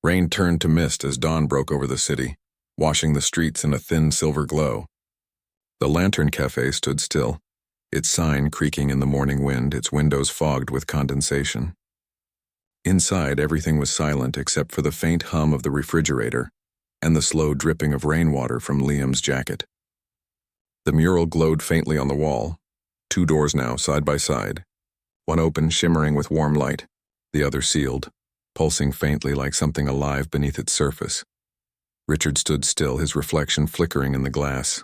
Rain turned to mist as dawn broke over the city, washing the streets in a thin silver glow. The Lantern Cafe stood still, its sign creaking in the morning wind, its windows fogged with condensation. Inside, everything was silent except for the faint hum of the refrigerator and the slow dripping of rainwater from Liam's jacket. The mural glowed faintly on the wall, 2 doors now, side by side, one open, shimmering with warm light, the other sealed, pulsing faintly like something alive beneath its surface. Richard stood still, his reflection flickering in the glass.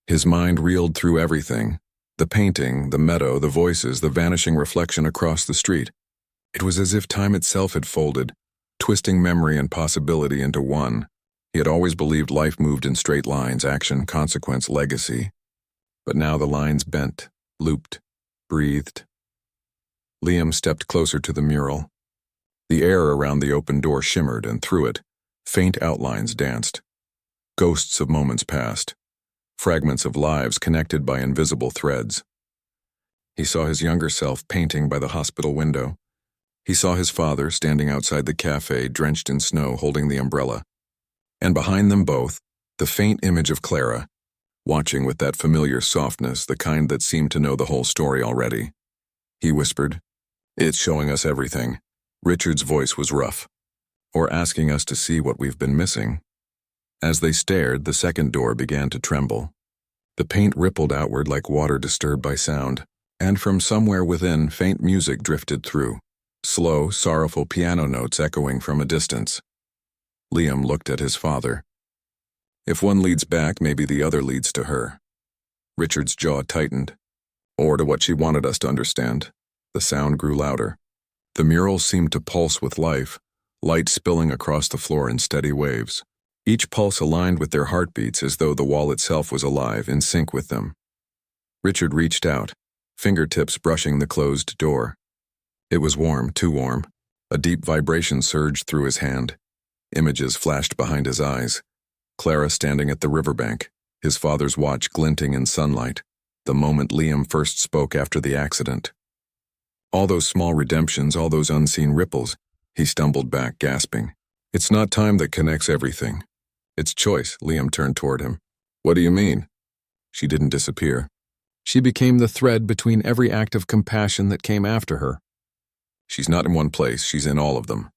His mind reeled through everything, the painting, the meadow, the voices, the vanishing reflection across the street. It was as if time itself had folded, twisting memory and possibility into one. He had always believed life moved in straight lines, action, consequence, legacy. But now the lines bent, looped, breathed. Liam stepped closer to the mural. The air around the open door shimmered, and through it, faint outlines danced. Ghosts of moments passed, fragments of lives connected by invisible threads. He saw his younger self painting by the hospital window. He saw his father standing outside the cafe, drenched in snow, holding the umbrella. And behind them both, the faint image of Clara, watching with that familiar softness, the kind that seemed to know the whole story already. He whispered, "It's showing us everything." Richard's voice was rough. "Or asking us to see what we've been missing." As they stared, the second door began to tremble. The paint rippled outward like water disturbed by sound, and from somewhere within, faint music drifted through, slow, sorrowful piano notes echoing from a distance. Liam looked at his father. If one leads back, maybe the other leads to her. Richard's jaw tightened. Or to what she wanted us to understand. The sound grew louder. The mural seemed to pulse with life, light spilling across the floor in steady waves. Each pulse aligned with their heartbeats as though the wall itself was alive, in sync with them. Richard reached out, fingertips brushing the closed door. It was warm, too warm. A deep vibration surged through his hand. Images flashed behind his eyes. Clara standing at the riverbank, his father's watch glinting in sunlight, the moment Liam first spoke after the accident. All those small redemptions, all those unseen ripples. He stumbled back, gasping. "It's not time that connects everything. It's choice." Liam turned toward him. "What do you mean?" She didn't disappear. She became the thread between every act of compassion that came after her. She's not in one place, she's in all of them.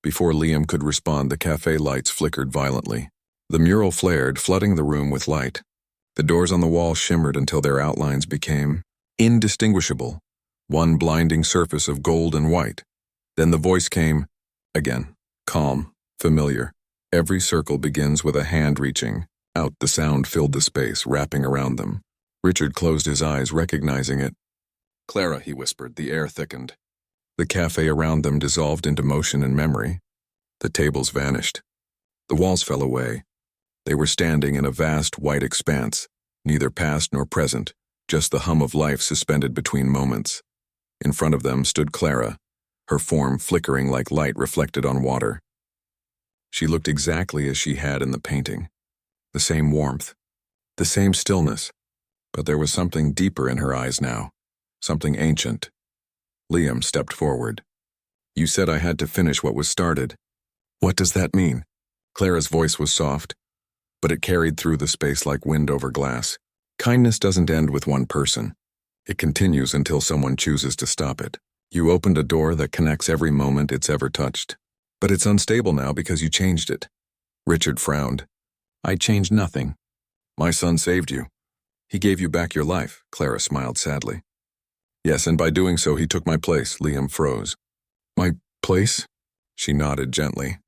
Before Liam could respond, the cafe lights flickered violently. The mural flared, flooding the room with light. The doors on the wall shimmered until their outlines became indistinguishable, one blinding surface of gold and white. Then the voice came, again, calm, familiar. Every circle begins with a hand reaching out. The sound filled the space, wrapping around them. Richard closed his eyes, recognizing it. "Clara," he whispered. The air thickened. The cafe around them dissolved into motion and memory. The tables vanished. The walls fell away. They were standing in a vast white expanse, neither past nor present, just the hum of life suspended between moments. In front of them stood Clara, her form flickering like light reflected on water. She looked exactly as she had in the painting. The same warmth, the same stillness, but there was something deeper in her eyes now, something ancient. Liam stepped forward. "You said I had to finish what was started. What does that mean?" Clara's voice was soft, but it carried through the space like wind over glass. "Kindness doesn't end with one person. It continues until someone chooses to stop it. You opened a door that connects every moment it's ever touched. But it's unstable now because you changed it." Richard frowned. "I changed nothing. My son saved you. He gave you back your life." Clara smiled sadly. "Yes, and by doing so he took my place." Liam froze. "My place?" She nodded gently.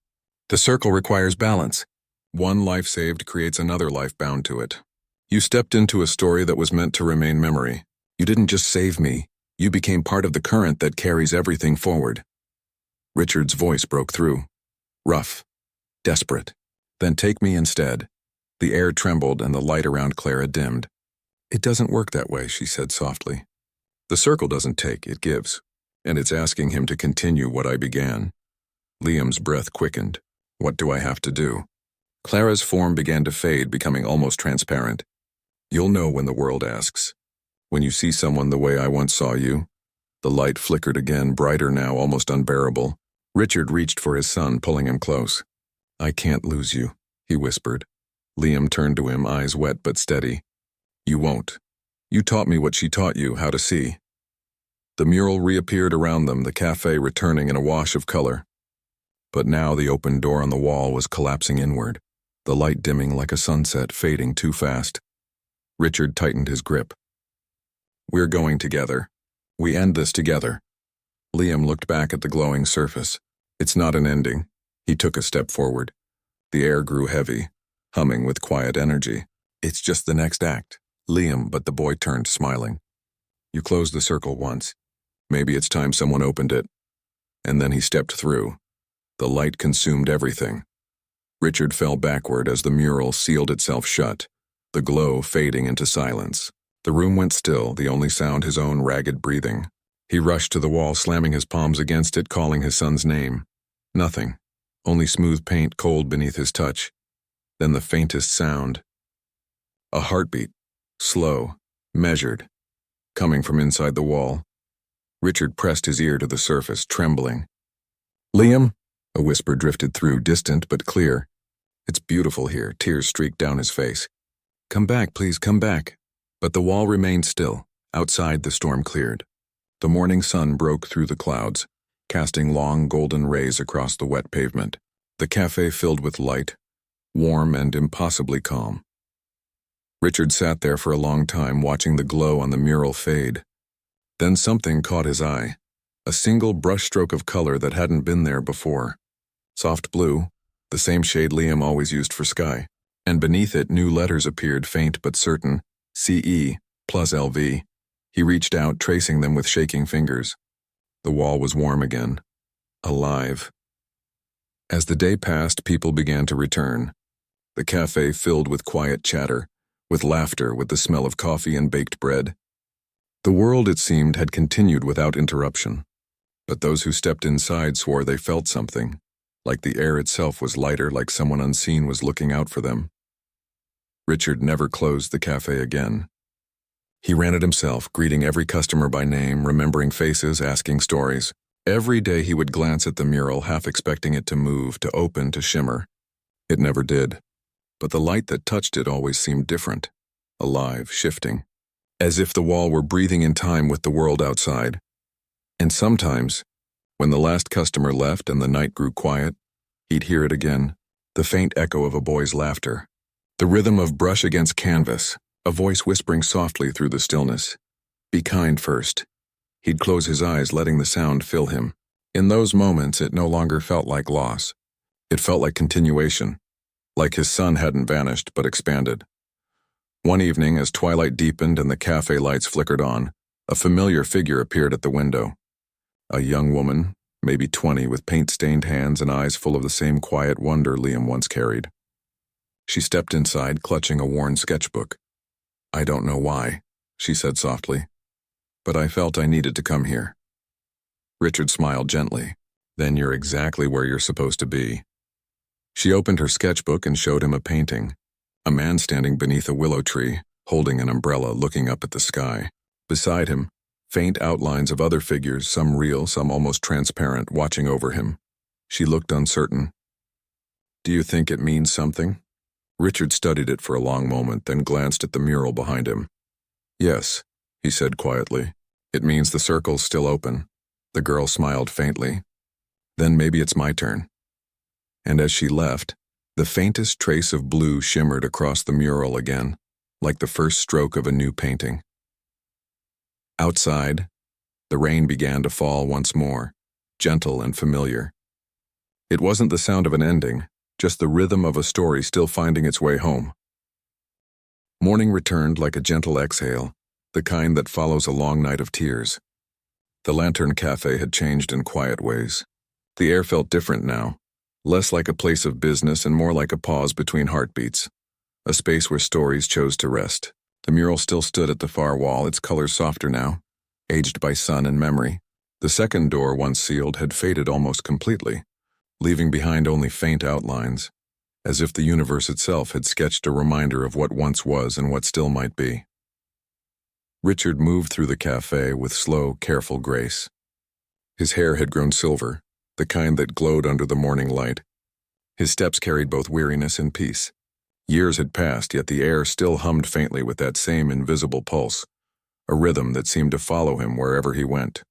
"The circle requires balance. One life saved creates another life bound to it. You stepped into a story that was meant to remain memory. You didn't just save me. You became part of the current that carries everything forward." Richard's voice broke through. Rough. Desperate. "Then take me instead." The air trembled and the light around Clara dimmed. "It doesn't work that way," she said softly. "The circle doesn't take, it gives. And it's asking him to continue what I began." Liam's breath quickened. "What do I have to do?" Clara's form began to fade, becoming almost transparent. "You'll know when the world asks. When you see someone the way I once saw you." The light flickered again, brighter now, almost unbearable. Richard reached for his son, pulling him close. "I can't lose you," he whispered. Liam turned to him, eyes wet but steady. "You won't. You taught me what she taught you, how to see." The mural reappeared around them, the cafe returning in a wash of color. But now the open door on the wall was collapsing inward, the light dimming like a sunset, fading too fast. Richard tightened his grip. "We're going together. We end this together." Liam looked back at the glowing surface. "It's not an ending." He took a step forward. The air grew heavy, humming with quiet energy. "It's just the next act." Liam, but the boy turned, smiling. "You closed the circle once. Maybe it's time someone opened it." And then he stepped through. The light consumed everything. Richard fell backward as the mural sealed itself shut, the glow fading into silence. The room went still, the only sound his own ragged breathing. He rushed to the wall, slamming his palms against it, calling his son's name. Nothing. Only smooth paint cold beneath his touch. Then the faintest sound. A heartbeat. Slow, measured, coming from inside the wall. Richard pressed his ear to the surface, trembling. "Liam?" A whisper drifted through, distant but clear. "It's beautiful here." Tears streaked down his face. "Come back, please, come back." But the wall remained still. Outside, the storm cleared. The morning sun broke through the clouds, casting long golden rays across the wet pavement. The cafe filled with light, warm and impossibly calm. Richard sat there for a long time, watching the glow on the mural fade. Then something caught his eye, a single brushstroke of color that hadn't been there before. Soft blue, the same shade Liam always used for sky. And beneath it, new letters appeared, faint but certain, CE plus LV. He reached out, tracing them with shaking fingers. The wall was warm again, alive. As the day passed, people began to return. The cafe filled with quiet chatter, with laughter, with the smell of coffee and baked bread. The world, it seemed, had continued without interruption. But those who stepped inside swore they felt something, like the air itself was lighter, like someone unseen was looking out for them. Richard never closed the cafe again. He ran it himself, greeting every customer by name, remembering faces, asking stories. Every day he would glance at the mural, half expecting it to move, to open, to shimmer. It never did. But the light that touched it always seemed different, alive, shifting, as if the wall were breathing in time with the world outside. And sometimes, when the last customer left and the night grew quiet, he'd hear it again, the faint echo of a boy's laughter, the rhythm of brush against canvas, a voice whispering softly through the stillness. "Be kind first." He'd close his eyes, letting the sound fill him. In those moments, it no longer felt like loss. It felt like continuation, like his son hadn't vanished but expanded. One evening, as twilight deepened and the cafe lights flickered on, a familiar figure appeared at the window. A young woman, maybe 20, with paint-stained hands and eyes full of the same quiet wonder Liam once carried. She stepped inside, clutching a worn sketchbook. "I don't know why," she said softly, "but I felt I needed to come here." Richard smiled gently. "Then you're exactly where you're supposed to be." She opened her sketchbook and showed him a painting. A man standing beneath a willow tree, holding an umbrella, looking up at the sky. Beside him, faint outlines of other figures, some real, some almost transparent, watching over him. She looked uncertain. "Do you think it means something?" Richard studied it for a long moment, then glanced at the mural behind him. "Yes," he said quietly. "It means the circle's still open." The girl smiled faintly. "Then maybe it's my turn." And as she left, the faintest trace of blue shimmered across the mural again, like the first stroke of a new painting. Outside, the rain began to fall once more, gentle and familiar. It wasn't the sound of an ending, just the rhythm of a story still finding its way home. Morning returned like a gentle exhale, the kind that follows a long night of tears. The Lantern Cafe had changed in quiet ways. The air felt different now, less like a place of business and more like a pause between heartbeats, a space where stories chose to rest. The mural still stood at the far wall, its colors softer now, aged by sun and memory. The second door, once sealed, had faded almost completely, leaving behind only faint outlines, as if the universe itself had sketched a reminder of what once was and what still might be. Richard moved through the cafe with slow, careful grace. His hair had grown silver, the kind that glowed under the morning light. His steps carried both weariness and peace. Years had passed, yet the air still hummed faintly with that same invisible pulse, a rhythm that seemed to follow him wherever he went.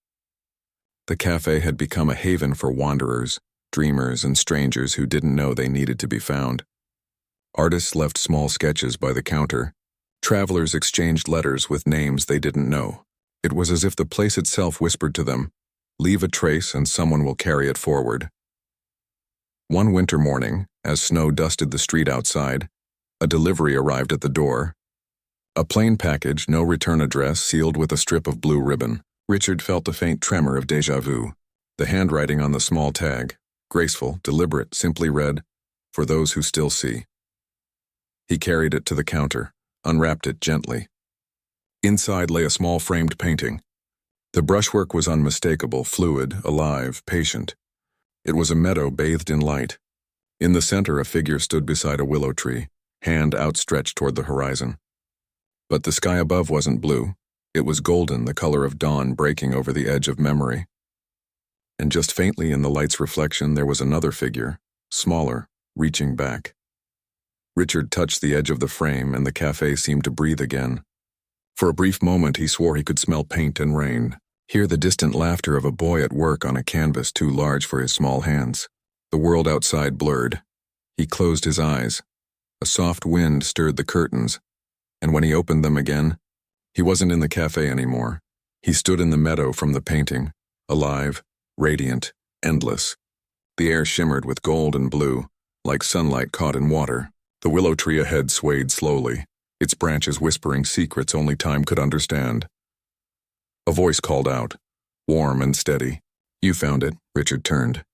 The cafe had become a haven for wanderers, dreamers, and strangers who didn't know they needed to be found. Artists left small sketches by the counter. Travelers exchanged letters with names they didn't know. It was as if the place itself whispered to them, "Leave a trace and someone will carry it forward." One winter morning, as snow dusted the street outside, a delivery arrived at the door. A plain package, no return address, sealed with a strip of blue ribbon. Richard felt a faint tremor of déjà vu. The handwriting on the small tag, graceful, deliberate, simply read, "For those who still see." He carried it to the counter, unwrapped it gently. Inside lay a small framed painting. The brushwork was unmistakable, fluid, alive, patient. It was a meadow bathed in light. In the center, a figure stood beside a willow tree, hand outstretched toward the horizon. But the sky above wasn't blue. It was golden, the color of dawn breaking over the edge of memory. And just faintly in the light's reflection, there was another figure, smaller, reaching back. Richard touched the edge of the frame, and the cafe seemed to breathe again. For a brief moment, he swore he could smell paint and rain, hear the distant laughter of a boy at work on a canvas too large for his small hands. The world outside blurred. He closed his eyes. A soft wind stirred the curtains, and when he opened them again, he wasn't in the cafe anymore. He stood in the meadow from the painting, alive, radiant, endless. The air shimmered with gold and blue, like sunlight caught in water. The willow tree ahead swayed slowly, its branches whispering secrets only time could understand. A voice called out, warm and steady. "You found it." Richard turned.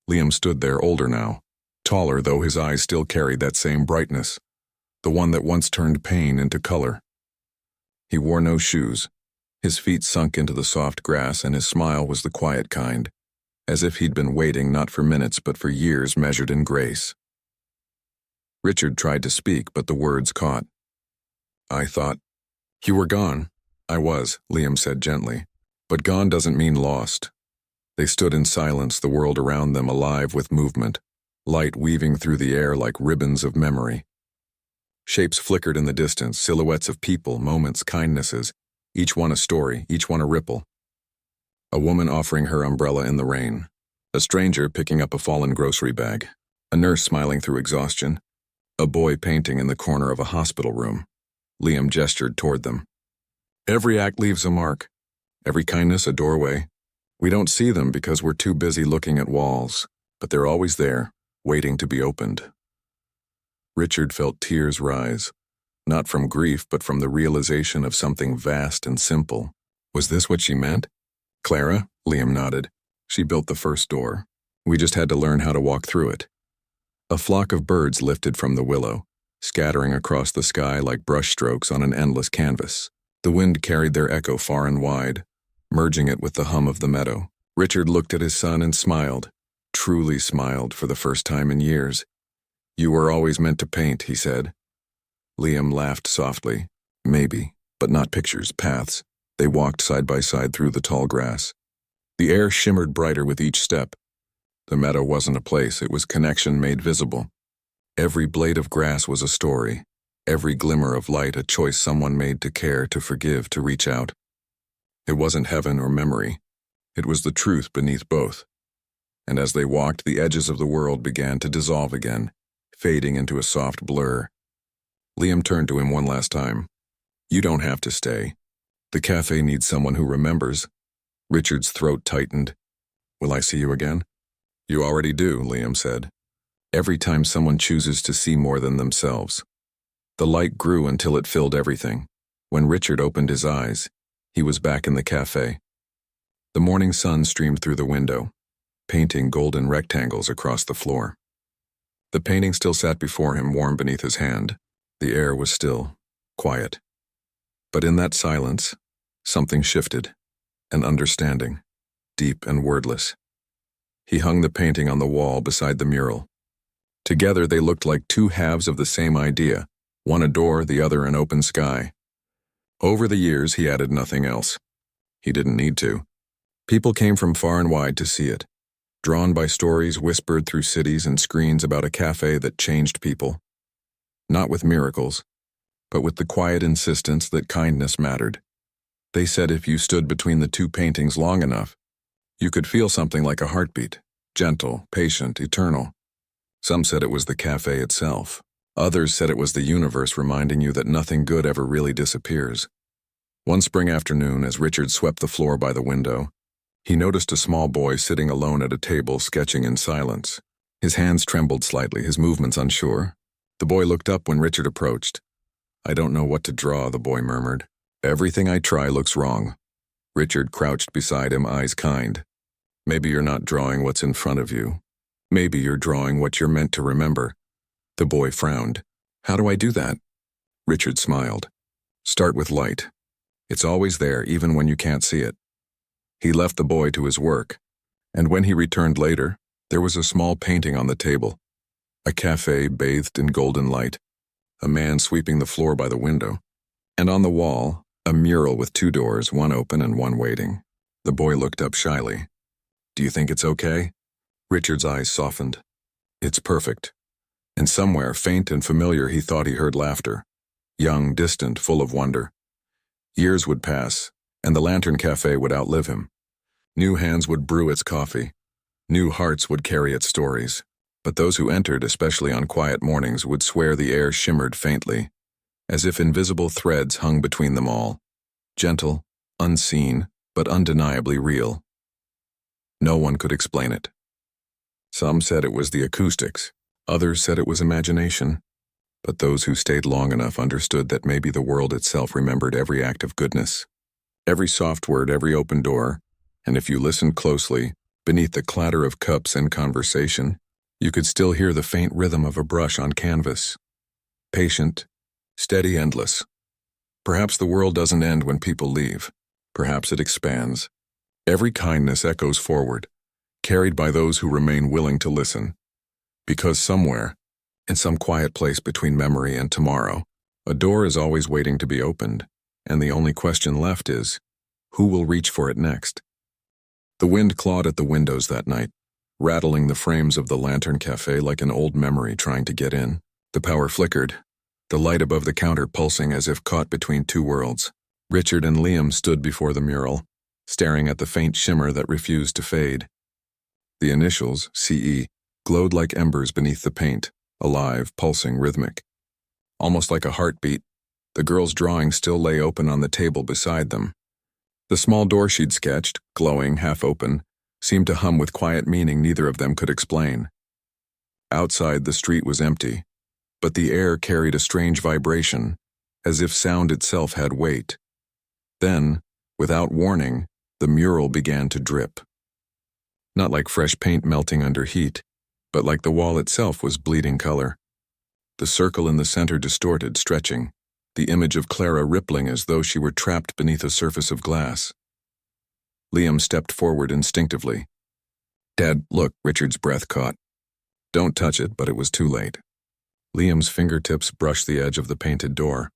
Liam stood there, older now, taller, though his eyes still carried that same brightness, the one that once turned pain into color. He wore no shoes. His feet sunk into the soft grass, and his smile was the quiet kind, as if he'd been waiting not for minutes but for years measured in grace. Richard tried to speak, but the words caught. "I thought you were gone." "I was," Liam said gently. "But gone doesn't mean lost." They stood in silence, the world around them alive with movement, light weaving through the air like ribbons of memory. Shapes flickered in the distance, silhouettes of people, moments, kindnesses, each one a story, each one a ripple. A woman offering her umbrella in the rain. A stranger picking up a fallen grocery bag. A nurse smiling through exhaustion. A boy painting in the corner of a hospital room. Liam gestured toward them. Every act leaves a mark. Every kindness a doorway. We don't see them because we're too busy looking at walls, but they're always there, waiting to be opened. Richard felt tears rise, not from grief but from the realization of something vast and simple. Was this what she meant? "Clara?" Liam nodded. "She built the first door. We just had to learn how to walk through it." A flock of birds lifted from the willow, scattering across the sky like brushstrokes on an endless canvas. The wind carried their echo far and wide, merging it with the hum of the meadow. Richard looked at his son and smiled, truly smiled for the first time in years. "You were always meant to paint," he said. Liam laughed softly. "Maybe, but not pictures, paths." They walked side by side through the tall grass. The air shimmered brighter with each step. The meadow wasn't a place, it was connection made visible. Every blade of grass was a story. Every glimmer of light a choice someone made to care, to forgive, to reach out. It wasn't heaven or memory. It was the truth beneath both. And as they walked, the edges of the world began to dissolve again, fading into a soft blur. Liam turned to him one last time. "You don't have to stay. The cafe needs someone who remembers." Richard's throat tightened. "Will I see you again?" "You already do," Liam said. "Every time someone chooses to see more than themselves." The light grew until it filled everything. When Richard opened his eyes, he was back in the cafe. The morning sun streamed through the window, painting golden rectangles across the floor. The painting still sat before him, warm beneath his hand. The air was still, quiet. But in that silence, something shifted, an understanding, deep and wordless. He hung the painting on the wall beside the mural. Together they looked like two halves of the same idea, one a door, the other an open sky. Over the years, he added nothing else. He didn't need to. People came from far and wide to see it. drawn by stories whispered through cities and screens about a cafe that changed people. Not with miracles, but with the quiet insistence that kindness mattered. They said if you stood between the two paintings long enough, you could feel something like a heartbeat, gentle, patient, eternal. Some said it was the cafe itself. Others said it was the universe reminding you that nothing good ever really disappears. One spring afternoon, as Richard swept the floor by the window, he noticed a small boy sitting alone at a table sketching in silence. His hands trembled slightly, his movements unsure. The boy looked up when Richard approached. "I don't know what to draw," the boy murmured. "Everything I try looks wrong." Richard crouched beside him, eyes kind. "Maybe you're not drawing what's in front of you. Maybe you're drawing what you're meant to remember." The boy frowned. "How do I do that?" Richard smiled. "Start with light. It's always there, even when you can't see it." He left the boy to his work, and when he returned later, there was a small painting on the table. A cafe bathed in golden light, a man sweeping the floor by the window, and on the wall, a mural with 2 doors, one open and one waiting. The boy looked up shyly. "Do you think it's okay?" Richard's eyes softened. "It's perfect." And somewhere, faint and familiar, he thought he heard laughter. Young, distant, full of wonder. Years would pass, and the Lantern Cafe would outlive him. New hands would brew its coffee. New hearts would carry its stories. But those who entered, especially on quiet mornings, would swear the air shimmered faintly, as if invisible threads hung between them all. Gentle, unseen, but undeniably real. No one could explain it. Some said it was the acoustics. Others said it was imagination. But those who stayed long enough understood that maybe the world itself remembered every act of goodness. Every soft word, every open door, and if you listened closely, beneath the clatter of cups and conversation, you could still hear the faint rhythm of a brush on canvas. Patient, steady, endless. Perhaps the world doesn't end when people leave. Perhaps it expands. Every kindness echoes forward, carried by those who remain willing to listen. Because somewhere, in some quiet place between memory and tomorrow, a door is always waiting to be opened, and the only question left is, who will reach for it next? The wind clawed at the windows that night, rattling the frames of the Lantern Cafe like an old memory trying to get in. The power flickered, the light above the counter pulsing as if caught between two worlds. Richard and Liam stood before the mural, staring at the faint shimmer that refused to fade. The initials, CE, glowed like embers beneath the paint, alive, pulsing, rhythmic. Almost like a heartbeat, the girl's drawing still lay open on the table beside them. The small door she'd sketched, glowing, half open, seemed to hum with quiet meaning neither of them could explain. Outside, the street was empty, but the air carried a strange vibration, as if sound itself had weight. Then, without warning, the mural began to drip. Not like fresh paint melting under heat, but like the wall itself was bleeding color. The circle in the center distorted, stretching, the image of Clara rippling as though she were trapped beneath a surface of glass. Liam stepped forward instinctively. "Dad, look," Richard's breath caught. "Don't touch it," but it was too late. Liam's fingertips brushed the edge of the painted door.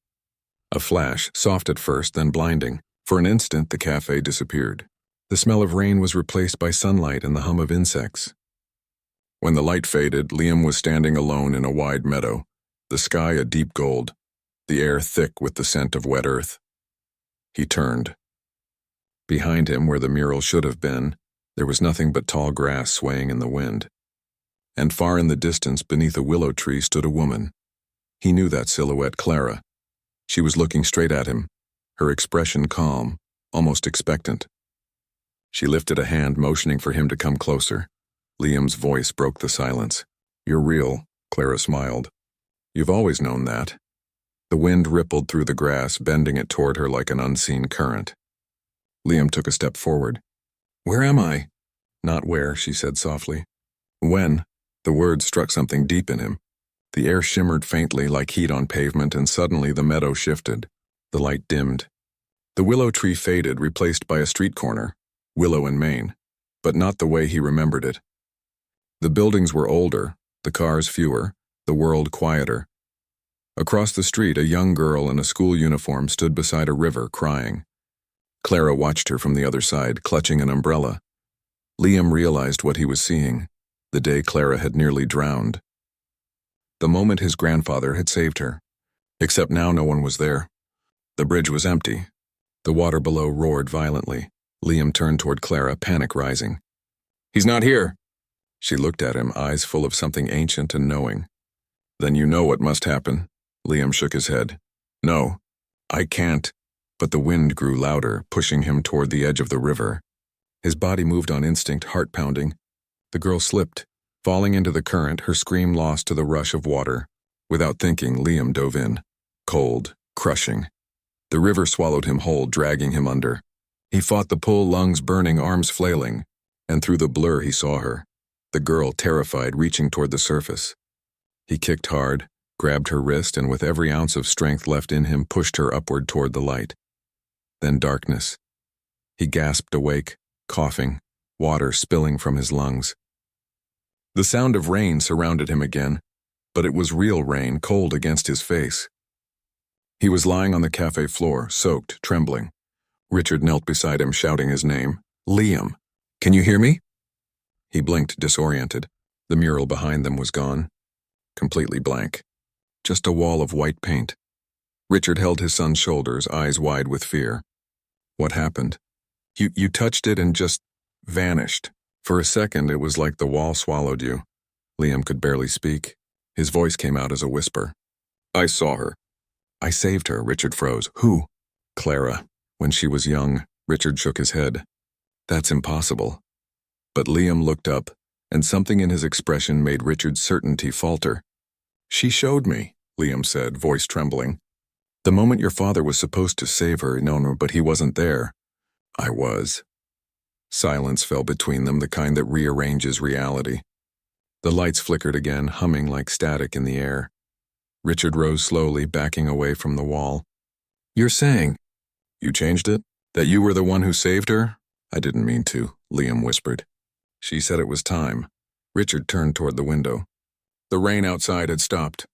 A flash, soft at first, then blinding. For an instant, the cafe disappeared. The smell of rain was replaced by sunlight and the hum of insects. When the light faded, Liam was standing alone in a wide meadow, the sky a deep gold, the air thick with the scent of wet earth. He turned. Behind him, where the mural should have been, there was nothing but tall grass swaying in the wind. And far in the distance, beneath a willow tree, stood a woman. He knew that silhouette, Clara. She was looking straight at him, her expression calm, almost expectant. She lifted a hand, motioning for him to come closer. Liam's voice broke the silence. "You're real," Clara smiled. "You've always known that." The wind rippled through the grass, bending it toward her like an unseen current. Liam took a step forward. "Where am I?" "Not where," she said softly. "When?" The words struck something deep in him. The air shimmered faintly like heat on pavement, and suddenly the meadow shifted. The light dimmed. The willow tree faded, replaced by a street corner, Willow and Main, but not the way he remembered it. The buildings were older, the cars fewer, the world quieter. Across the street, a young girl in a school uniform stood beside a river, crying. Clara watched her from the other side, clutching an umbrella. Liam realized what he was seeing, the day Clara had nearly drowned. The moment his grandfather had saved her. Except now no one was there. The bridge was empty. The water below roared violently. Liam turned toward Clara, panic rising. "He's not here." She looked at him, eyes full of something ancient and knowing. "Then you know what must happen." Liam shook his head. "No, I can't." But the wind grew louder, pushing him toward the edge of the river. His body moved on instinct, heart pounding. The girl slipped, falling into the current, her scream lost to the rush of water. Without thinking, Liam dove in. Cold, crushing. The river swallowed him whole, dragging him under. He fought the pull, lungs burning, arms flailing. And through the blur he saw her, the girl, terrified, reaching toward the surface. He kicked hard, grabbed her wrist, and with every ounce of strength left in him pushed her upward toward the light. Then darkness. He gasped awake, coughing, water spilling from his lungs. The sound of rain surrounded him again, but it was real rain, cold against his face. He was lying on the cafe floor, soaked, trembling. Richard knelt beside him, shouting his name. "Liam, can you hear me?" He blinked, disoriented. The mural behind them was gone. Completely blank. Just a wall of white paint. Richard held his son's shoulders, eyes wide with fear. "What happened?" You touched it and just vanished. For a second, it was like the wall swallowed you." Liam could barely speak. His voice came out as a whisper. "I saw her." "I saved her," Richard froze. "Who?" "Clara. When she was young." Richard shook his head. "That's impossible." But Liam looked up, and something in his expression made Richard's certainty falter. "She showed me," Liam said, voice trembling. "The moment your father was supposed to save her, no, but he wasn't there." "I was." Silence fell between them, the kind that rearranges reality. The lights flickered again, humming like static in the air. Richard rose slowly, backing away from the wall. "You're saying—" "You changed it? That you were the one who saved her?" "I didn't mean to," Liam whispered. "She said it was time." Richard turned toward the window. The rain outside had stopped.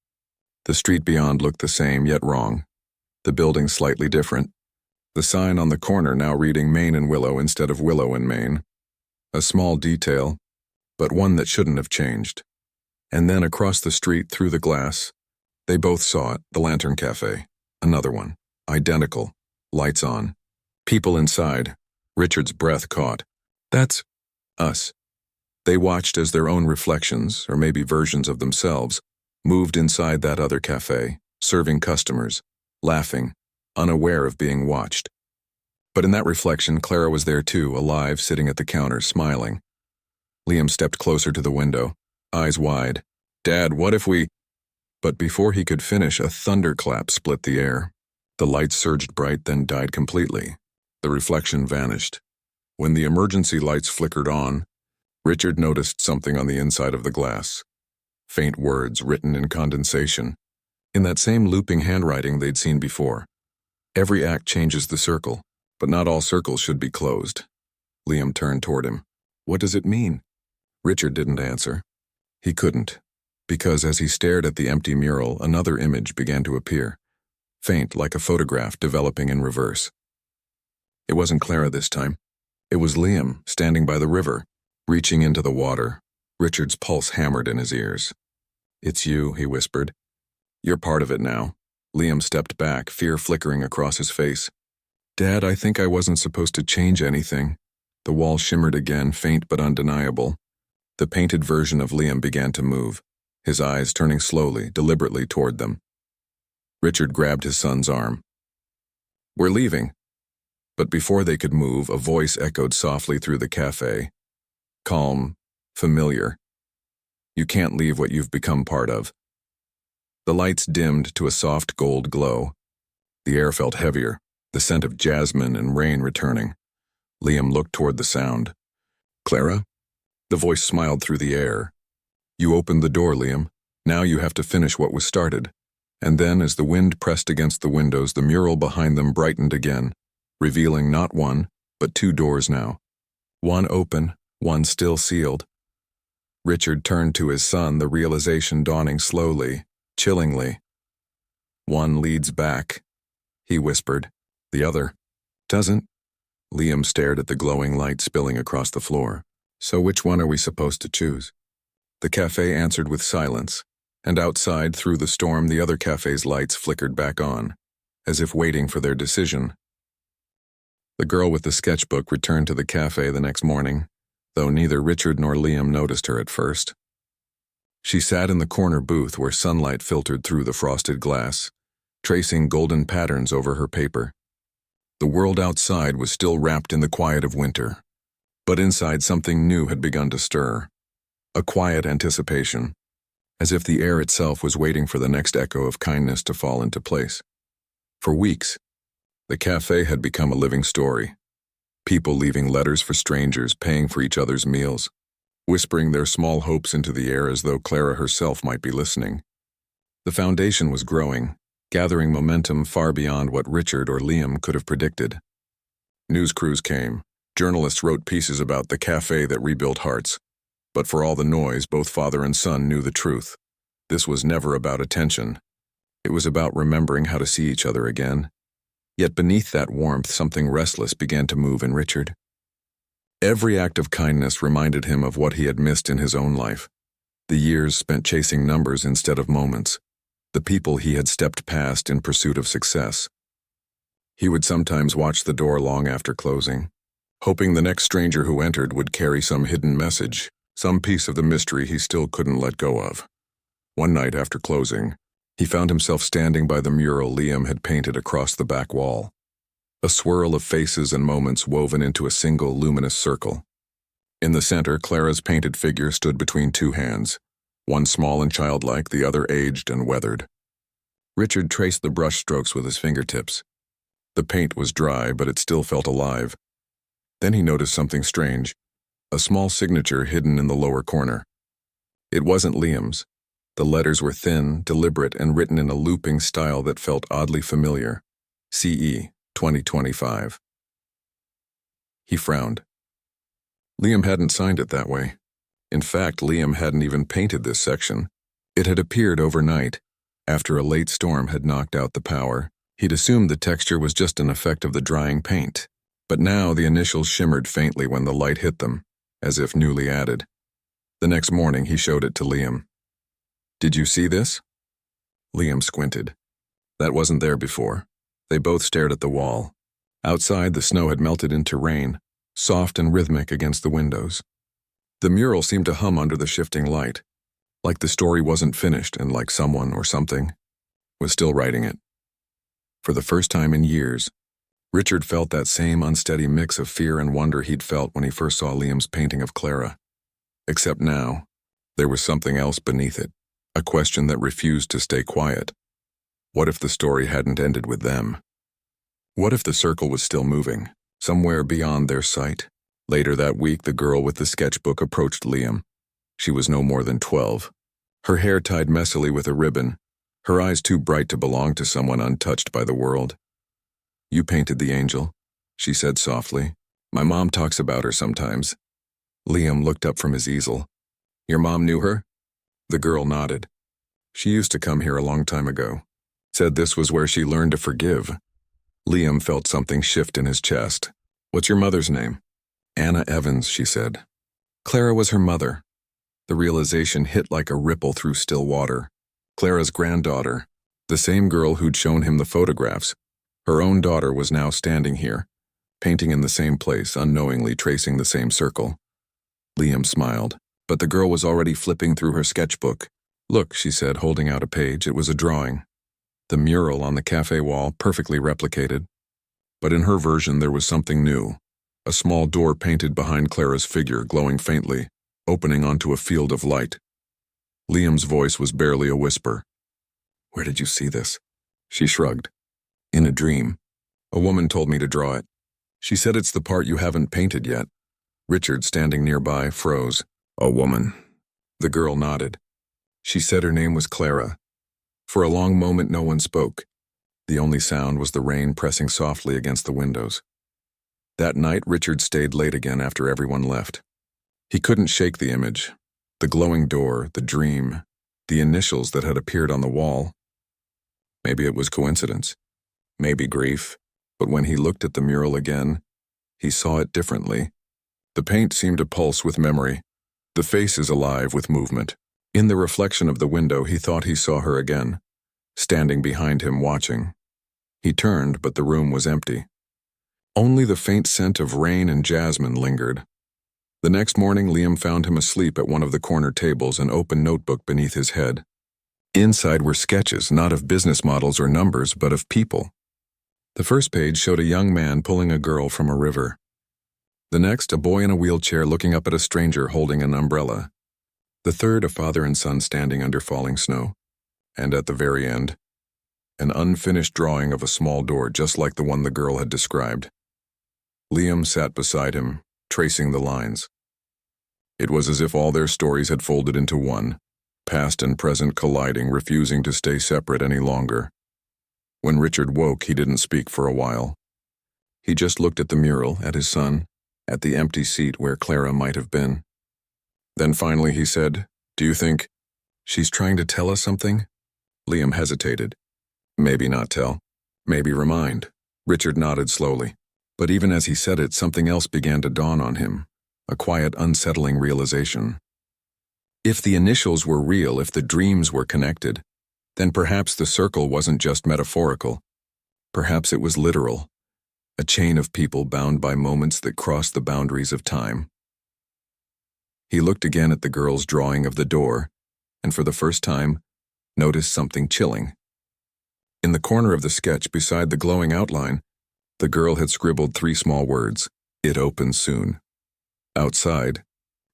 The street beyond looked the same, yet wrong. The building slightly different. The sign on the corner now reading Main and Willow instead of Willow and Main. A small detail, but one that shouldn't have changed. And then across the street, through the glass, they both saw it, the Lantern Cafe. Another one. Identical. Lights on. People inside. Richard's breath caught. "That's us." They watched as their own reflections, or maybe versions of themselves, moved inside that other cafe, serving customers, laughing, unaware of being watched. But in that reflection, Clara was there too, alive, sitting at the counter, smiling. Liam stepped closer to the window, eyes wide. "Dad, what if we—" But before he could finish, a thunderclap split the air. The lights surged bright, then died completely. The reflection vanished. When the emergency lights flickered on, Richard noticed something on the inside of the glass. Faint words written in condensation, in that same looping handwriting they'd seen before. "Every act changes the circle, but not all circles should be closed." Liam turned toward him. "What does it mean?" Richard didn't answer. He couldn't, because as he stared at the empty mural, another image began to appear, faint like a photograph developing in reverse. It wasn't Clara this time. It was Liam, standing by the river, reaching into the water. Richard's pulse hammered in his ears. "It's you," he whispered. "You're part of it now." Liam stepped back, fear flickering across his face. "Dad, I think I wasn't supposed to change anything." The wall shimmered again, faint but undeniable. The painted version of Liam began to move, his eyes turning slowly, deliberately toward them. Richard grabbed his son's arm. "We're leaving." But before they could move, a voice echoed softly through the cafe. Calm, familiar. "You can't leave what you've become part of." The lights dimmed to a soft gold glow. The air felt heavier, the scent of jasmine and rain returning. Liam looked toward the sound. "Clara?" The voice smiled through the air. "You opened the door, Liam. Now you have to finish what was started." And then, as the wind pressed against the windows, the mural behind them brightened again, revealing not one, but two doors now. One open, one still sealed. Richard turned to his son, the realization dawning slowly, chillingly. "One leads back," he whispered. "The other doesn't." Liam stared at the glowing light spilling across the floor. So which one are we supposed to choose? The cafe answered with silence, and outside, through the storm, the other cafe's lights flickered back on, as if waiting for their decision. The girl with the sketchbook returned to the cafe the next morning, though neither Richard nor Liam noticed her at first. She sat in the corner booth where sunlight filtered through the frosted glass, tracing golden patterns over her paper. The world outside was still wrapped in the quiet of winter, but inside something new had begun to stir, a quiet anticipation, as if the air itself was waiting for the next echo of kindness to fall into place. For weeks, the cafe had become a living story. People leaving letters for strangers, paying for each other's meals, whispering their small hopes into the air as though Clara herself might be listening. The foundation was growing, gathering momentum far beyond what Richard or Liam could have predicted. News crews came. Journalists wrote pieces about the cafe that rebuilt hearts. But for all the noise, both father and son knew the truth. This was never about attention. It was about remembering how to see each other again. Yet beneath that warmth, something restless began to move in Richard. Every act of kindness reminded him of what he had missed in his own life. The years spent chasing numbers instead of moments. The people he had stepped past in pursuit of success. He would sometimes watch the door long after closing, hoping the next stranger who entered would carry some hidden message, some piece of the mystery he still couldn't let go of. One night after closing, he found himself standing by the mural Liam had painted across the back wall. A swirl of faces and moments woven into a single luminous circle. In the center, Clara's painted figure stood between two hands, one small and childlike, the other aged and weathered. Richard traced the brush strokes with his fingertips. The paint was dry, but it still felt alive. Then he noticed something strange, a small signature hidden in the lower corner. It wasn't Liam's. The letters were thin, deliberate, and written in a looping style that felt oddly familiar. CE 2025. He frowned. Liam hadn't signed it that way. In fact, Liam hadn't even painted this section. It had appeared overnight, after a late storm had knocked out the power. He'd assumed the texture was just an effect of the drying paint, but now the initials shimmered faintly when the light hit them, as if newly added. The next morning he showed it to Liam. "Did you see this?" Liam squinted. That wasn't there before. They both stared at the wall. Outside, the snow had melted into rain, soft and rhythmic against the windows. The mural seemed to hum under the shifting light, like the story wasn't finished and like someone or something was still writing it. For the first time in years, Richard felt that same unsteady mix of fear and wonder he'd felt when he first saw Liam's painting of Clara. Except now, there was something else beneath it, a question that refused to stay quiet. What if the story hadn't ended with them? What if the circle was still moving, somewhere beyond their sight? Later that week, the girl with the sketchbook approached Liam. She was no more than 12. Her hair tied messily with a ribbon, her eyes too bright to belong to someone untouched by the world. "You painted the angel," she said softly. "My mom talks about her sometimes." Liam looked up from his easel. "Your mom knew her?" The girl nodded. "She used to come here a long time ago. Said this was where she learned to forgive." Liam felt something shift in his chest. "What's your mother's name?" "Anna Evans," she said. Clara was her mother. The realization hit like a ripple through still water. Clara's granddaughter, the same girl who'd shown him the photographs. Her own daughter was now standing here, painting in the same place, unknowingly tracing the same circle. Liam smiled, but the girl was already flipping through her sketchbook. "Look," she said, holding out a page. It was a drawing. The mural on the cafe wall, perfectly replicated. But in her version there was something new. A small door painted behind Clara's figure, glowing faintly, opening onto a field of light. Liam's voice was barely a whisper. "Where did you see this?" She shrugged. "In a dream. A woman told me to draw it. She said it's the part you haven't painted yet." Richard, standing nearby, froze. "A woman?" The girl nodded. "She said her name was Clara." For a long moment no one spoke. The only sound was the rain pressing softly against the windows. That night, Richard stayed late again after everyone left. He couldn't shake the image. The glowing door, the dream, the initials that had appeared on the wall. Maybe it was coincidence. Maybe grief. But when he looked at the mural again, he saw it differently. The paint seemed to pulse with memory, the faces alive with movement. In the reflection of the window, he thought he saw her again, standing behind him watching. He turned, but the room was empty. Only the faint scent of rain and jasmine lingered. The next morning, Liam found him asleep at one of the corner tables, an open notebook beneath his head. Inside were sketches, not of business models or numbers, but of people. The first page showed a young man pulling a girl from a river. The next, a boy in a wheelchair looking up at a stranger holding an umbrella. The third, a father and son standing under falling snow. And at the very end, an unfinished drawing of a small door just like the one the girl had described. Liam sat beside him, tracing the lines. It was as if all their stories had folded into one, past and present colliding, refusing to stay separate any longer. When Richard woke, he didn't speak for a while. He just looked at the mural, at his son, at the empty seat where Clara might have been. Then finally he said, "Do you think she's trying to tell us something?" Liam hesitated. Maybe not tell. Maybe remind. Richard nodded slowly. But even as he said it, something else began to dawn on him, a quiet, unsettling realization. If the initials were real, if the dreams were connected, then perhaps the circle wasn't just metaphorical. Perhaps it was literal, a chain of people bound by moments that crossed the boundaries of time. He looked again at the girl's drawing of the door, and for the first time, noticed something chilling. In the corner of the sketch, beside the glowing outline, the girl had scribbled 3 small words: "It opens soon." Outside,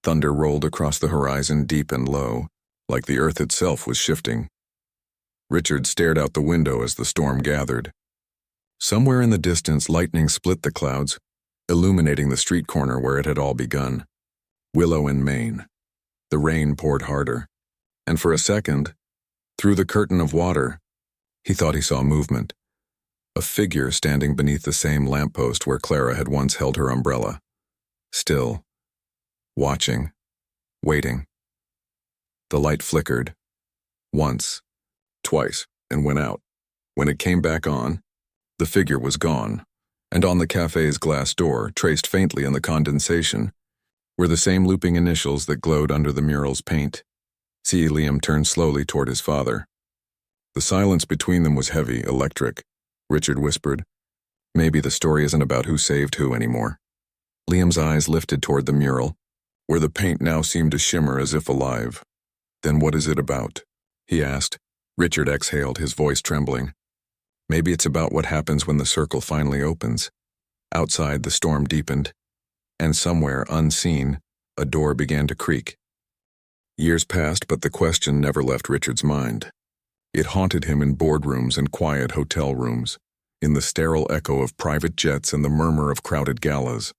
thunder rolled across the horizon deep and low, like the earth itself was shifting. Richard stared out the window as the storm gathered. Somewhere in the distance, lightning split the clouds, illuminating the street corner where it had all begun. Willow and Main. The rain poured harder, and for a second, through the curtain of water, he thought he saw movement. A figure standing beneath the same lamppost where Clara had once held her umbrella. Still, watching, waiting. The light flickered. Once, twice, and went out. When it came back on, the figure was gone, and on the cafe's glass door, traced faintly in the condensation, were the same looping initials that glowed under the mural's paint. Liam turned slowly toward his father. The silence between them was heavy, electric. Richard whispered, "Maybe the story isn't about who saved who anymore." Liam's eyes lifted toward the mural, where the paint now seemed to shimmer as if alive. "Then what is it about?" he asked. Richard exhaled, his voice trembling. "Maybe it's about what happens when the circle finally opens." Outside, the storm deepened, and somewhere, unseen, a door began to creak. Years passed, but the question never left Richard's mind. It haunted him in boardrooms and quiet hotel rooms, in the sterile echo of private jets and the murmur of crowded galas.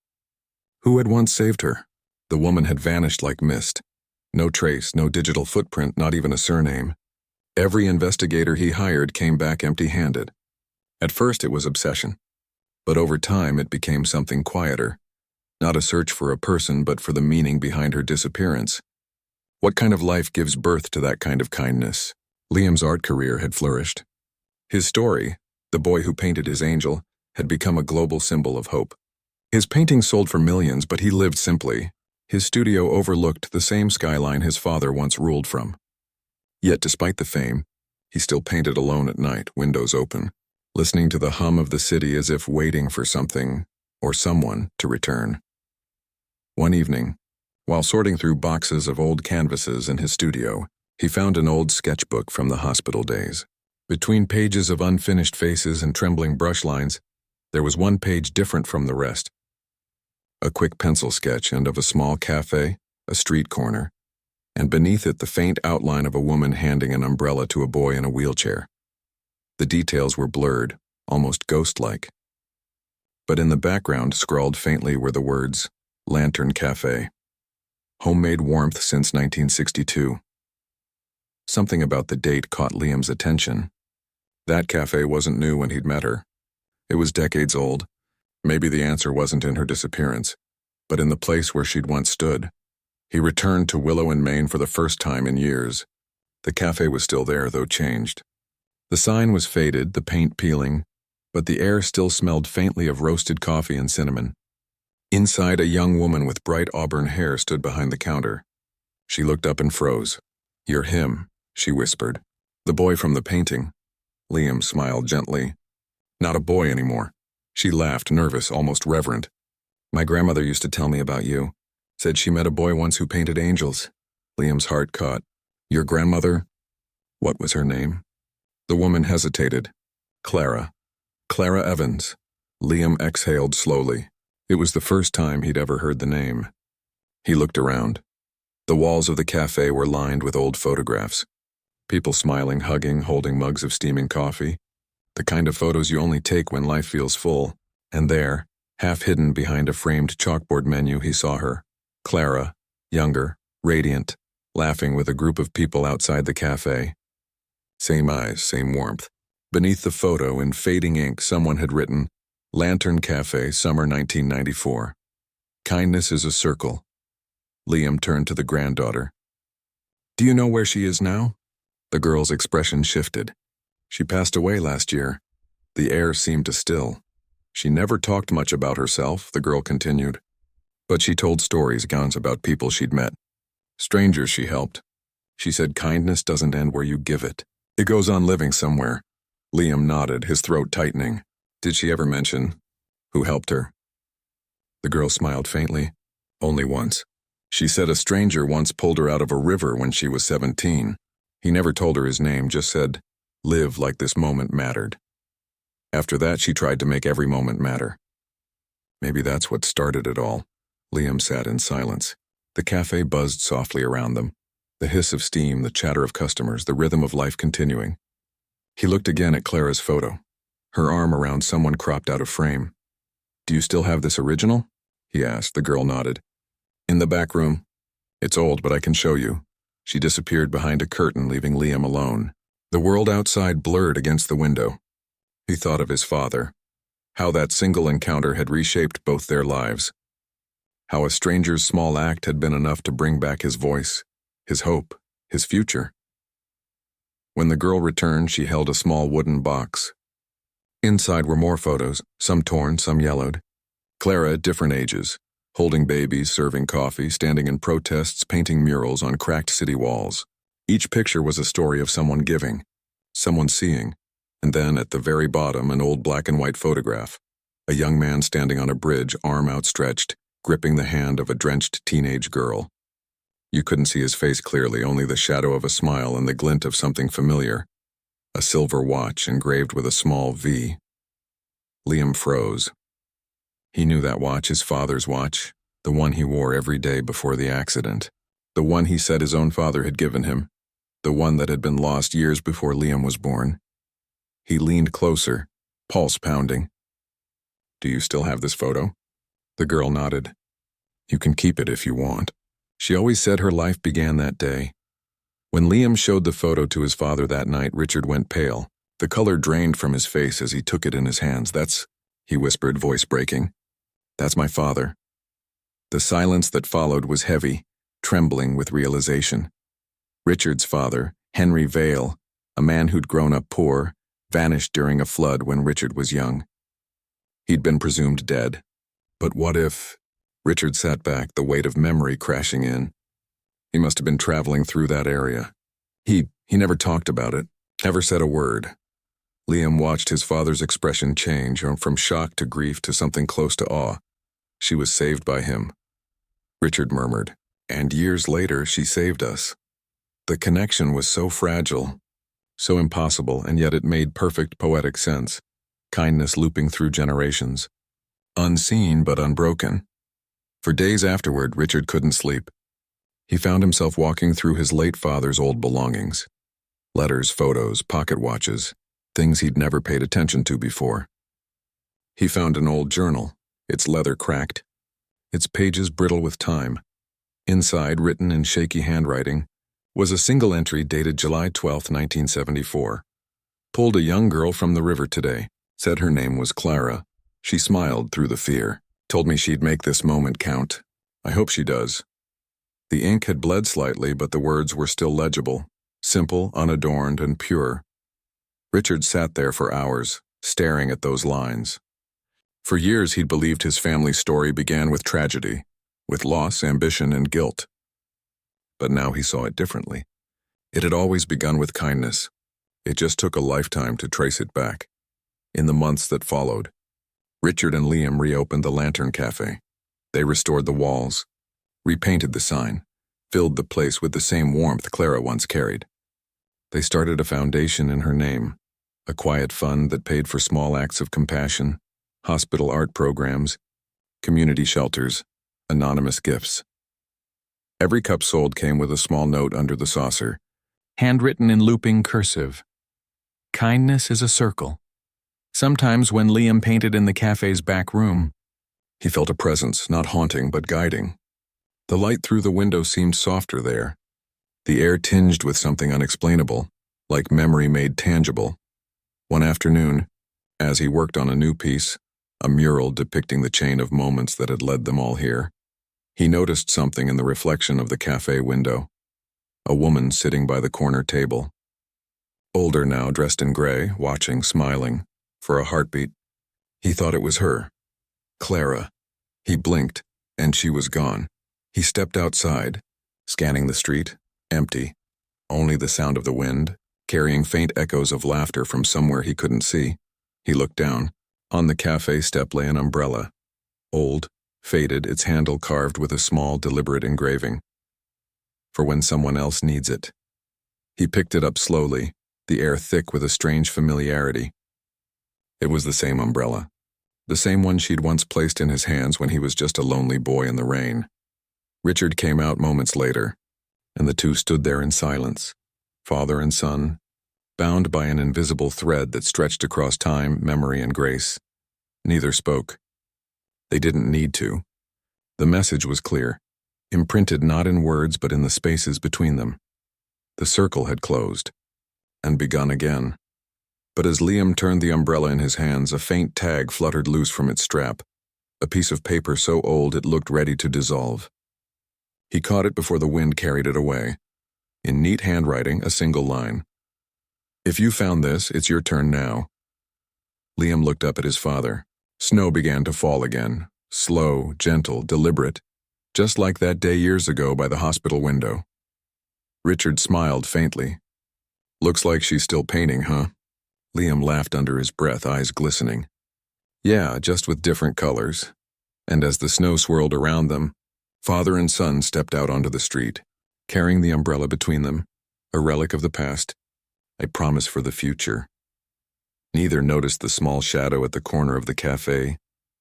Who had once saved her? The woman had vanished like mist. No trace, no digital footprint, not even a surname. Every investigator he hired came back empty-handed. At first it was obsession, but over time it became something quieter. Not a search for a person, but for the meaning behind her disappearance. What kind of life gives birth to that kind of kindness? Liam's art career had flourished. His story, The Boy Who Painted His Angel, had become a global symbol of hope. His paintings sold for millions, but he lived simply. His studio overlooked the same skyline his father once ruled from. Yet despite the fame, he still painted alone at night, windows open, listening to the hum of the city as if waiting for something or someone to return. One evening, while sorting through boxes of old canvases in his studio, he found an old sketchbook from the hospital days. Between pages of unfinished faces and trembling brush lines, there was one page different from the rest. A quick pencil sketch and of a small cafe, a street corner, and beneath it the faint outline of a woman handing an umbrella to a boy in a wheelchair. The details were blurred, almost ghost-like. But in the background, scrawled faintly, were the words, "Lantern Cafe. Homemade warmth since 1962. Something about the date caught Liam's attention. That cafe wasn't new when he'd met her. It was decades old. Maybe the answer wasn't in her disappearance, but in the place where she'd once stood. He returned to Willow and Main for the first time in years. The cafe was still there, though changed. The sign was faded, the paint peeling, but the air still smelled faintly of roasted coffee and cinnamon. Inside, a young woman with bright auburn hair stood behind the counter. She looked up and froze. "You're him," she whispered. "The boy from the painting." Liam smiled gently. "Not a boy anymore." She laughed, nervous, almost reverent. "My grandmother used to tell me about you. Said she met a boy once who painted angels." Liam's heart caught. "Your grandmother? What was her name?" The woman hesitated. "Clara. Clara Evans." Liam exhaled slowly. It was the first time he'd ever heard the name. He looked around. The walls of the cafe were lined with old photographs. People smiling, hugging, holding mugs of steaming coffee. The kind of photos you only take when life feels full. And there, half hidden behind a framed chalkboard menu, he saw her. Clara, younger, radiant, laughing with a group of people outside the cafe. Same eyes, same warmth. Beneath the photo, in fading ink, someone had written, "Lantern Cafe, Summer 1994. Kindness is a circle." Liam turned to the granddaughter. "Do you know where she is now?" The girl's expression shifted. "She passed away last year." The air seemed to still. "She never talked much about herself," the girl continued. "But she told stories, gowns about people she'd met. Strangers she helped. She said kindness doesn't end where you give it. It goes on living somewhere." Liam nodded, his throat tightening. "Did she ever mention who helped her?" The girl smiled faintly. "Only once. She said a stranger once pulled her out of a river when she was 17. He never told her his name, just said, 'Live like this moment mattered.' After that, she tried to make every moment matter." Maybe that's what started it all. Liam sat in silence. The cafe buzzed softly around them. The hiss of steam, the chatter of customers, the rhythm of life continuing. He looked again at Clara's photo, her arm around someone cropped out of frame. "Do you still have this original?" he asked. The girl nodded. "In the back room. It's old, but I can show you." She disappeared behind a curtain, leaving Liam alone. The world outside blurred against the window. He thought of his father, how that single encounter had reshaped both their lives, how a stranger's small act had been enough to bring back his voice, his hope, his future. When the girl returned, she held a small wooden box. Inside were more photos, some torn, some yellowed. Clara at different ages, holding babies, serving coffee, standing in protests, painting murals on cracked city walls. Each picture was a story of someone giving, someone seeing, and then at the very bottom, an old black and white photograph. A young man standing on a bridge, arm outstretched, gripping the hand of a drenched teenage girl. You couldn't see his face clearly, only the shadow of a smile and the glint of something familiar. A silver watch engraved with a small V. Liam froze. He knew that watch, his father's watch, the one he wore every day before the accident, the one he said his own father had given him, the one that had been lost years before Liam was born. He leaned closer, pulse pounding. "Do you still have this photo?" The girl nodded. "You can keep it if you want." She always said her life began that day. When Liam showed the photo to his father that night, Richard went pale. The color drained from his face as he took it in his hands. "That's," he whispered, voice breaking. "That's my father." The silence that followed was heavy, trembling with realization. Richard's father, Henry Vale, a man who'd grown up poor, vanished during a flood when Richard was young. He'd been presumed dead. But what if... Richard sat back, the weight of memory crashing in. He must have been traveling through that area. He never talked about it, never said a word. Liam watched his father's expression change from shock to grief to something close to awe. She was saved by him. Richard murmured, "And years later, she saved us." The connection was so fragile, so impossible, and yet it made perfect poetic sense. Kindness looping through generations. Unseen but unbroken. For days afterward, Richard couldn't sleep. He found himself walking through his late father's old belongings. Letters, photos, pocket watches, things he'd never paid attention to before. He found an old journal, its leather cracked, its pages brittle with time. Inside, written in shaky handwriting, was a single entry dated July 12, 1974. "Pulled a young girl from the river today. Said her name was Clara. She smiled through the fear. Told me she'd make this moment count. I hope she does." The ink had bled slightly, but the words were still legible, simple, unadorned, and pure. Richard sat there for hours, staring at those lines. For years he'd believed his family's story began with tragedy, with loss, ambition, and guilt. But now he saw it differently. It had always begun with kindness. It just took a lifetime to trace it back. In the months that followed, Richard and Liam reopened the Lantern Cafe. They restored the walls, repainted the sign, filled the place with the same warmth Clara once carried. They started a foundation in her name, a quiet fund that paid for small acts of compassion, hospital art programs, community shelters, anonymous gifts. Every cup sold came with a small note under the saucer, handwritten in looping cursive. Kindness is a circle. Sometimes when Liam painted in the cafe's back room, he felt a presence, not haunting but guiding. The light through the window seemed softer there, the air tinged with something unexplainable, like memory made tangible. One afternoon, as he worked on a new piece, a mural depicting the chain of moments that had led them all here, he noticed something in the reflection of the cafe window. A woman sitting by the corner table. Older now, dressed in gray, watching, smiling. For a heartbeat, he thought it was her. Clara. He blinked, and she was gone. He stepped outside, scanning the street, empty. Only the sound of the wind, carrying faint echoes of laughter from somewhere he couldn't see. He looked down. On the cafe step lay an umbrella. Old, faded, its handle carved with a small, deliberate engraving. For when someone else needs it. He picked it up slowly, the air thick with a strange familiarity. It was the same umbrella. The same one she'd once placed in his hands when he was just a lonely boy in the rain. Richard came out moments later, and the two stood there in silence, father and son, bound by an invisible thread that stretched across time, memory, and grace. Neither spoke. They didn't need to. The message was clear, imprinted not in words but in the spaces between them. The circle had closed, and begun again. But as Liam turned the umbrella in his hands, a faint tag fluttered loose from its strap, a piece of paper so old it looked ready to dissolve. He caught it before the wind carried it away. In neat handwriting, a single line. "If you found this, it's your turn now." Liam looked up at his father. Snow began to fall again, slow, gentle, deliberate, just like that day years ago by the hospital window. Richard smiled faintly. "Looks like she's still painting, huh?" Liam laughed under his breath, eyes glistening. "Yeah, just with different colors." And as the snow swirled around them, father and son stepped out onto the street, carrying the umbrella between them, a relic of the past, a promise for the future. Neither noticed the small shadow at the corner of the cafe,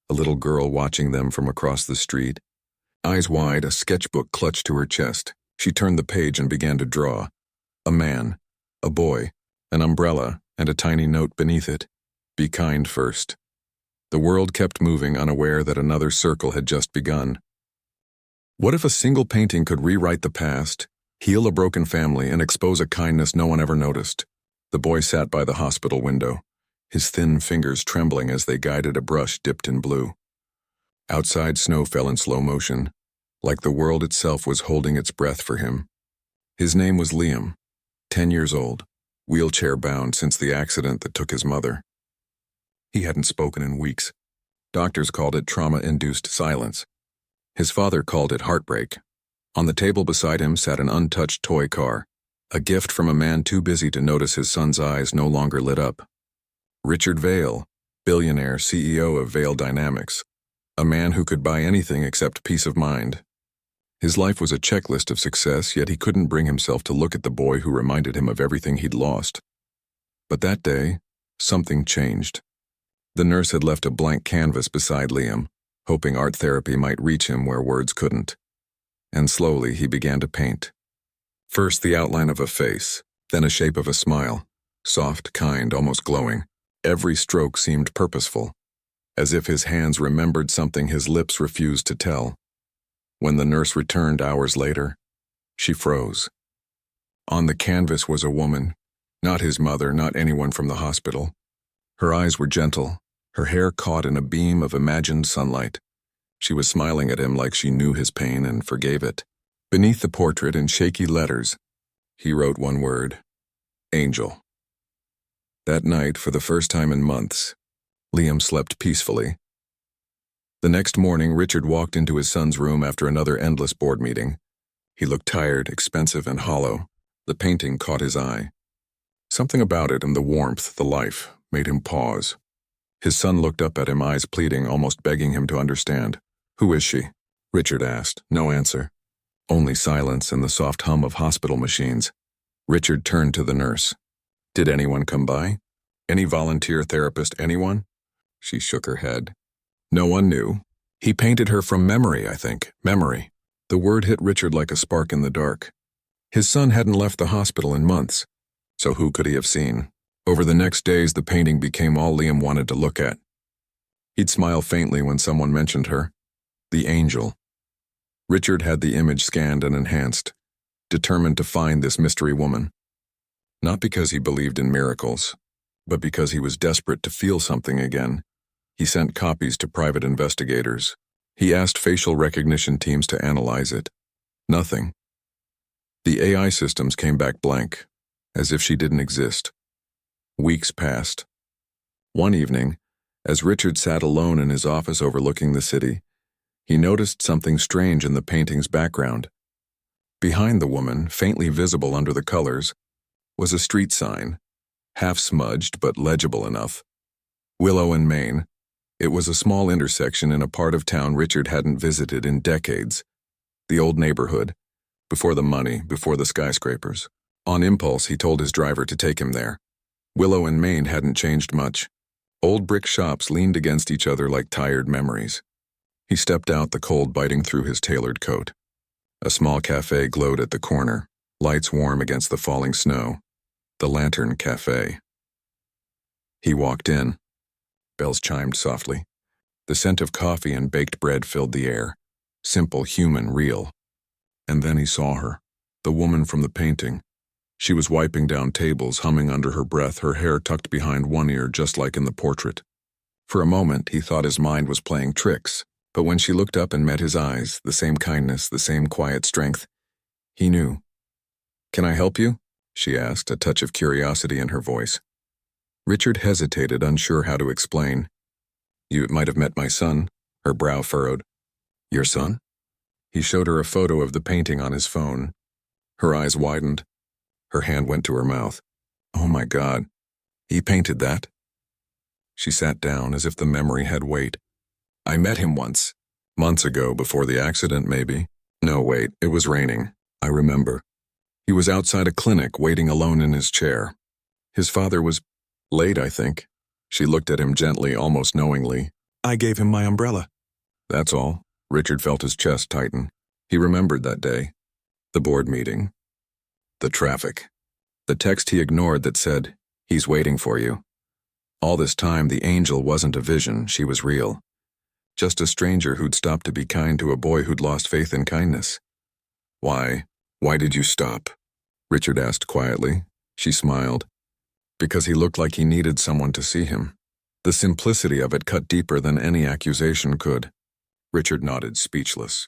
a little girl watching them from across the street. Eyes wide, a sketchbook clutched to her chest. She turned the page and began to draw. A man, a boy, an umbrella, and a tiny note beneath it. "Be kind first." The world kept moving, unaware that another circle had just begun. What if a single painting could rewrite the past, heal a broken family, and expose a kindness no one ever noticed? The boy sat by the hospital window, his thin fingers trembling as they guided a brush dipped in blue. Outside, snow fell in slow motion, like the world itself was holding its breath for him. His name was Liam, 10 years old, wheelchair-bound since the accident that took his mother. He hadn't spoken in weeks. Doctors called it trauma-induced silence. His father called it heartbreak. On the table beside him sat an untouched toy car, a gift from a man too busy to notice his son's eyes no longer lit up. Richard Vail, billionaire CEO of Vail Dynamics, a man who could buy anything except peace of mind. His life was a checklist of success, yet he couldn't bring himself to look at the boy who reminded him of everything he'd lost. But that day, something changed. The nurse had left a blank canvas beside Liam, hoping art therapy might reach him where words couldn't. And slowly he began to paint. First the outline of a face, then a shape of a smile, soft, kind, almost glowing. Every stroke seemed purposeful, as if his hands remembered something his lips refused to tell. When the nurse returned hours later, she froze. On the canvas was a woman, not his mother, not anyone from the hospital. Her eyes were gentle, her hair caught in a beam of imagined sunlight. She was smiling at him like she knew his pain and forgave it. Beneath the portrait, in shaky letters, he wrote one word: Angel. That night, for the first time in months, Liam slept peacefully, The next morning, Richard walked into his son's room after another endless board meeting. He looked tired, expensive, and hollow. The painting caught his eye. Something about it and the warmth, the life, made him pause. His son looked up at him, eyes pleading, almost begging him to understand. "Who is she?" Richard asked. No answer. Only silence and the soft hum of hospital machines. Richard turned to the nurse. "Did anyone come by? Any volunteer therapist, anyone?" She shook her head. "No one knew. He painted her from memory, I think. Memory." The word hit Richard like a spark in the dark. His son hadn't left the hospital in months, so who could he have seen? Over the next days, the painting became all Liam wanted to look at. He'd smile faintly when someone mentioned her. The angel. Richard had the image scanned and enhanced, determined to find this mystery woman. Not because he believed in miracles, but because he was desperate to feel something again. He sent copies to private investigators. He asked facial recognition teams to analyze it. Nothing. The AI systems came back blank, as if she didn't exist. Weeks passed. One evening, as Richard sat alone in his office overlooking the city, he noticed something strange in the painting's background. Behind the woman, faintly visible under the colors, was a street sign, half smudged but legible enough. Willow and Main. It was a small intersection in a part of town Richard hadn't visited in decades. The old neighborhood, before the money, before the skyscrapers. On impulse, he told his driver to take him there. Willow and Main hadn't changed much. Old brick shops leaned against each other like tired memories. He stepped out, the cold biting through his tailored coat. A small cafe glowed at the corner, lights warm against the falling snow. The Lantern Cafe. He walked in. Bells chimed softly. The scent of coffee and baked bread filled the air. Simple, human, real. And then he saw her, the woman from the painting. She was wiping down tables, humming under her breath, her hair tucked behind one ear just like in the portrait. For a moment, he thought his mind was playing tricks, but when she looked up and met his eyes, the same kindness, the same quiet strength, he knew. "Can I help you?" she asked, a touch of curiosity in her voice. Richard hesitated, unsure how to explain. "You might have met my son," her brow furrowed. "Your son?" He showed her a photo of the painting on his phone. Her eyes widened. Her hand went to her mouth. "Oh my God, he painted that?" She sat down as if the memory had weight. "I met him once. Months ago, before the accident, maybe. No, wait, it was raining. I remember. He was outside a clinic, waiting alone in his chair. His father was late, I think." She looked at him gently, almost knowingly. "I gave him my umbrella." That's all. Richard felt his chest tighten. He remembered that day. The board meeting. The traffic. The text he ignored that said, "He's waiting for you." All this time, the angel wasn't a vision, she was real. Just a stranger who'd stopped to be kind to a boy who'd lost faith in kindness. Why did you stop?" Richard asked quietly. She smiled. Because he looked like he needed someone to see him. The simplicity of it cut deeper than any accusation could. Richard nodded, speechless.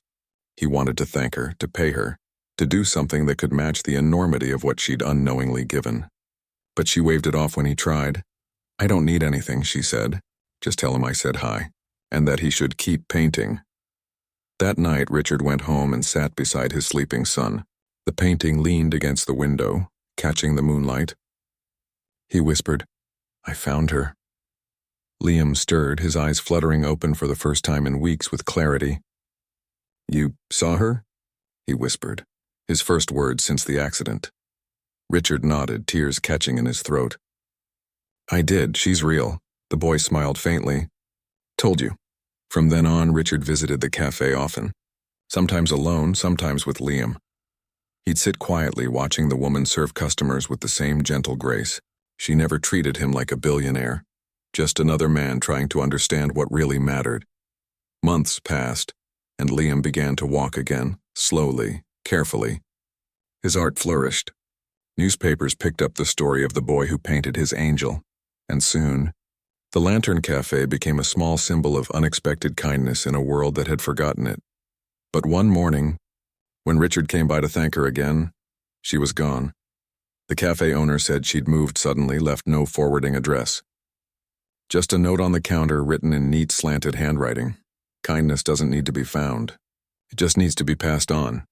He wanted to thank her, to pay her, to do something that could match the enormity of what she'd unknowingly given. But she waved it off when he tried. "I don't need anything," she said. "Just tell him I said hi, and that he should keep painting." That night, Richard went home and sat beside his sleeping son. The painting leaned against the window, catching the moonlight. He whispered, "I found her." Liam stirred, his eyes fluttering open for the first time in weeks with clarity. "You saw her?" he whispered, his first words since the accident. Richard nodded, tears catching in his throat. "I did, she's real." The boy smiled faintly. "Told you." From then on, Richard visited the cafe often. Sometimes alone, sometimes with Liam. He'd sit quietly, watching the woman serve customers with the same gentle grace. She never treated him like a billionaire, just another man trying to understand what really mattered. Months passed, and Liam began to walk again, slowly, carefully. His art flourished. Newspapers picked up the story of the boy who painted his angel, and soon, the Lantern Cafe became a small symbol of unexpected kindness in a world that had forgotten it. But one morning, when Richard came by to thank her again, she was gone. The cafe owner said she'd moved suddenly, left no forwarding address. Just a note on the counter written in neat, slanted handwriting. kindness doesn't need to be found. It just needs to be passed on.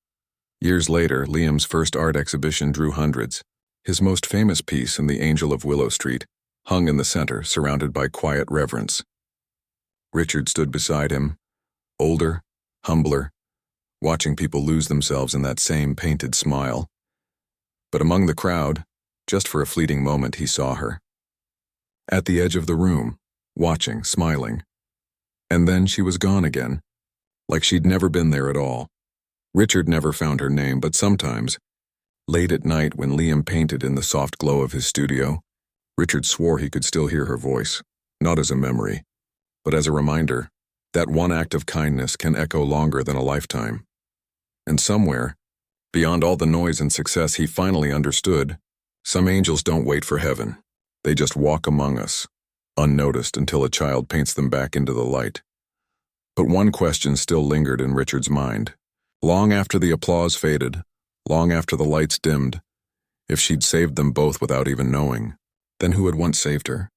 Years later, Liam's first art exhibition drew hundreds. His most famous piece, in the Angel of Willow Street, hung in the center, surrounded by quiet reverence. Richard stood beside him, older, humbler, watching people lose themselves in that same painted smile. But among the crowd, just for a fleeting moment, he saw her. At the edge of the room, watching, smiling. And then she was gone again, like she'd never been there at all. Richard never found her name, but sometimes, late at night when Liam painted in the soft glow of his studio, Richard swore he could still hear her voice, not as a memory, but as a reminder that one act of kindness can echo longer than a lifetime. And somewhere, beyond all the noise and success, he finally understood, some angels don't wait for heaven. They just walk among us, unnoticed until a child paints them back into the light. But one question still lingered in Richard's mind. Long after the applause faded, long after the lights dimmed, if she'd saved them both without even knowing, then who had once saved her?